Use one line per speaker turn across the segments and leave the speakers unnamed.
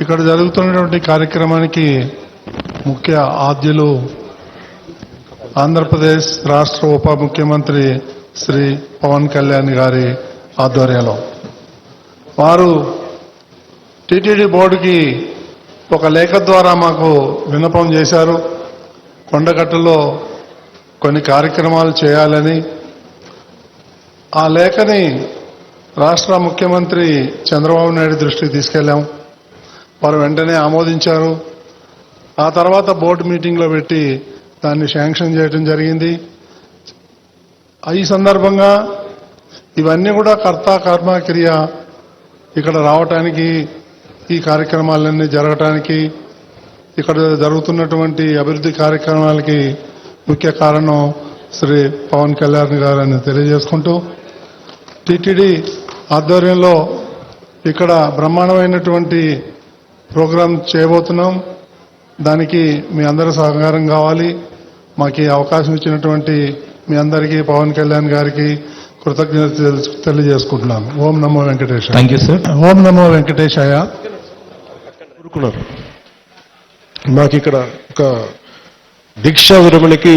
ఇక్కడ జరుగుతున్నటువంటి కార్యక్రమానికి ముఖ్య ఆద్యులు ఆంధ్రప్రదేశ్ రాష్ట్ర ఉప ముఖ్యమంత్రి శ్రీ పవన్ కళ్యాణ్ గారి ఆధ్వర్యంలో వారు టీటీడీ బోర్డుకి ఒక లేఖ ద్వారా మాకు విన్నపం చేశారు. కొండగట్టులో కొన్ని కార్యక్రమాలు చేయాలని. ఆ లేఖని రాష్ట్ర ముఖ్యమంత్రి చంద్రబాబు నాయుడు దృష్టికి తీసుకెళ్లాం. వారు వెంటనే ఆమోదించారు. ఆ తర్వాత బోర్డు మీటింగ్లో పెట్టి దాన్ని శాంక్షన్ చేయడం జరిగింది. ఈ సందర్భంగా ఇవన్నీ కూడా కర్త కర్మ క్రియ ఇక్కడ రావటానికి, ఈ కార్యక్రమాలన్నీ జరగటానికి, ఇక్కడ జరుగుతున్నటువంటి అభివృద్ధి కార్యక్రమాలకి ముఖ్య కారణం శ్రీ పవన్ కళ్యాణ్ గారని తెలియజేసుకుంటూ, టీటీడీ ఆధ్వర్యంలో ఇక్కడ బ్రహ్మాండమైనటువంటి ప్రోగ్రాం చేయబోతున్నాం. దానికి మీ అందరి సహకారం కావాలి. మాకు ఈ అవకాశం ఇచ్చినటువంటి మీ అందరికీ పవన్ కళ్యాణ్ గారికి కృతజ్ఞతలు తెలియజేసుకుంటున్నాను. ఓం నమో వెంకటేశాయ.
Thank you sir.
ఓం నమో వెంకటేశాయ.
మాకు ఇక్కడ ఒక దీక్షా విరమణకి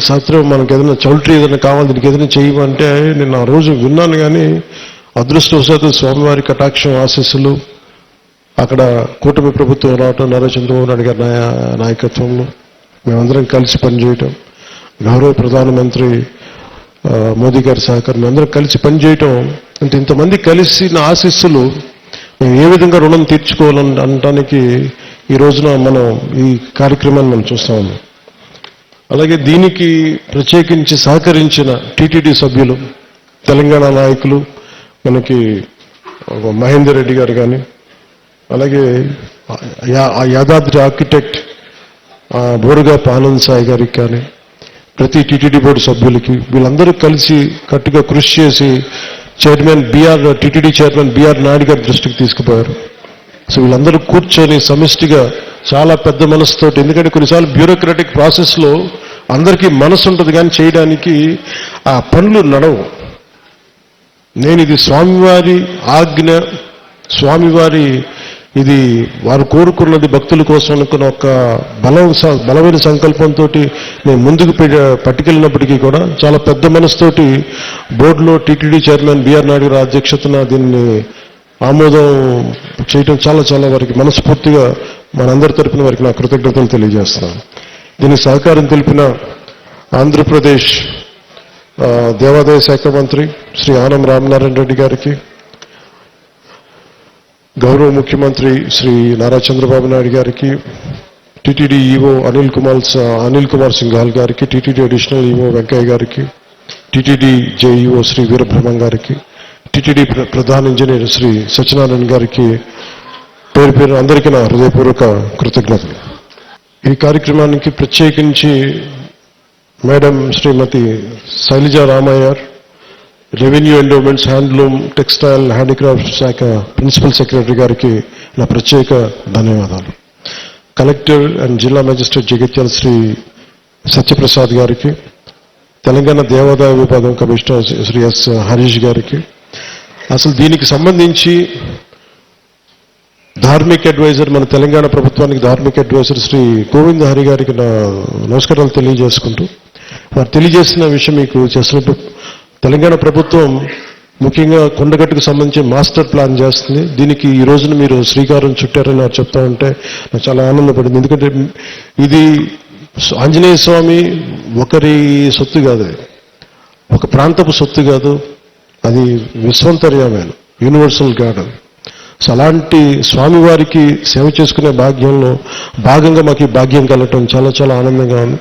శాస్త్రం మనకి ఏదైనా చౌల్ట్రీ ఏదైనా కావాలి, దీనికి ఏదైనా చేయమంటే నేను ఆ రోజు విన్నాను. కానీ అదృష్టవశాత్తు స్వామివారి కటాక్షం ఆశీస్సులు, అక్కడ కూటమి ప్రభుత్వం రావటం, నారా చంద్రబాబు నాయుడు గారి నాయకత్వంలో మేమందరం కలిసి పనిచేయటం, గౌరవ ప్రధానమంత్రి మోదీ గారి సహకారం, మేమందరం కలిసి పనిచేయటం అంటే ఇంతమంది కలిసి నా ఆశీస్సులు మేము ఏ విధంగా రుణం తీర్చుకోవాలని అనడానికి ఈ రోజున మనం ఈ కార్యక్రమాన్ని మనం చూస్తాము. అలాగే దీనికి ప్రత్యేకించి సహకరించిన టీటీడీ సభ్యులు, తెలంగాణ నాయకులు, మనకి మహేందర్ రెడ్డి గారు కానీ, అలాగే యాదాద్రి ఆర్కిటెక్ట్ బోరుగాపు ఆనంద్ సాయి గారికి కానీ, ప్రతి టీటీడీ బోర్డు సభ్యులకి, వీళ్ళందరూ కలిసి కట్టుగా కృషి చేసి టీటీడీ చైర్మన్ బిఆర్ నాయుడు గారి దృష్టికి తీసుకుపోయారు. సో వీళ్ళందరూ కూర్చొని సమిష్టిగా చాలా పెద్ద మనసుతోటి, ఎందుకంటే కొన్నిసార్లు బ్యూరోక్రాటిక్ ప్రాసెస్లో అందరికీ మనసు ఉంటుంది కానీ చేయడానికి ఆ పనులు నడవు. నేను ఇది స్వామివారి ఆజ్ఞ, స్వామివారి ఇది వారు కోరుకున్నది భక్తుల కోసం అనుకున్న ఒక బలమైన సంకల్పంతో నేను ముందుకు పట్టుకెళ్ళినప్పటికీ కూడా చాలా పెద్ద మనసుతోటి బోర్డులో టీటీడీ చైర్మన్ బిఆర్ నాయుడు గారి అధ్యక్షతన దీన్ని ఆమోదం చేయడం చాలా చాలా వారికి మనస్ఫూర్తిగా మనందరి తరపున వారికి నా కృతజ్ఞతలు తెలియజేస్తున్నాను. దీనికి సహకారం తెలిపిన ఆంధ్రప్రదేశ్ దేవాదాయ శాఖ మంత్రి శ్రీ ఆనం రామనారాయణ రెడ్డి గారికి, గౌరవ ముఖ్యమంత్రి శ్రీ నారా చంద్రబాబు నాయుడు గారికి, టీటీడీ ఈవో అనిల్ కుమార్ సింఘాల్ గారికి, టీటీడీ అడిషనల్ ఈవో వెంకయ్య గారికి, టీటీడీ జేఈఓ శ్రీ వీరబ్రహ్మం గారికి, టీటీడీ ప్రధాన ఇంజనీర్ శ్రీ సత్యనారాయణ గారికి పేరు పేరు అందరికీ నా హృదయపూర్వక కృతజ్ఞతలు. ఈ కార్యక్రమానికి ప్రత్యేకించి madam Srimathi Shailaja Ramaiyer, revenue endowments, handloom, textile, handicraft శాఖ ప్రిన్సిపల్ సెక్రటరీ గారికి నా ప్రత్యేక ధన్యవాదాలు. కలెక్టర్ అండ్ జిల్లా మేజిస్ట్రేట్ జగిత్యాల శ్రీ సత్యప్రసాద్ గారికి, తెలంగాణ దేవాదాయ విభాగం కమిషనర్ శ్రీ ఎస్ హరీష్ గారికి, అసలు దీనికి సంబంధించి ధార్మిక్ అడ్వైజర్, మన తెలంగాణ ప్రభుత్వానికి ధార్మిక్ అడ్వైజర్ శ్రీ గోవింద్ హరి గారికి నా నమస్కారాలు తెలియజేసుకుంటూ, వారు తెలియజేసిన విషయం మీకు చేసినట్టు తెలంగాణ ప్రభుత్వం ముఖ్యంగా కొండగట్టుకు సంబంధించి మాస్టర్ ప్లాన్ చేస్తుంది. దీనికి ఈ రోజున మీరు శ్రీకారం చుట్టారని నాకు చెప్తా ఉంటే నాకు చాలా ఆనందపడింది. ఎందుకంటే ఇది ఆంజనేయ స్వామి ఒకరి సొత్తు కాదు, ఒక ప్రాంతపు సొత్తు కాదు, అది విశ్వంతర్యమైన యూనివర్సల్ గాడ్. సో అలాంటి స్వామివారికి సేవ చేసుకునే భాగ్యంలో భాగంగా మాకు ఈ భాగ్యం కలగటం చాలా చాలా ఆనందంగా ఉంది.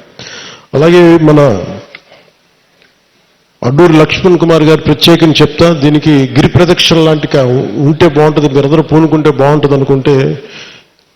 అలాగే మన అడ్డూరి లక్ష్మణ్ కుమార్ గారు ప్రత్యేకంగా చెప్తా, దీనికి గిరి ప్రదక్షిణ లాంటి ఉంటే బాగుంటుంది, మీరందరూ పూనుకుంటే బాగుంటుంది అనుకుంటే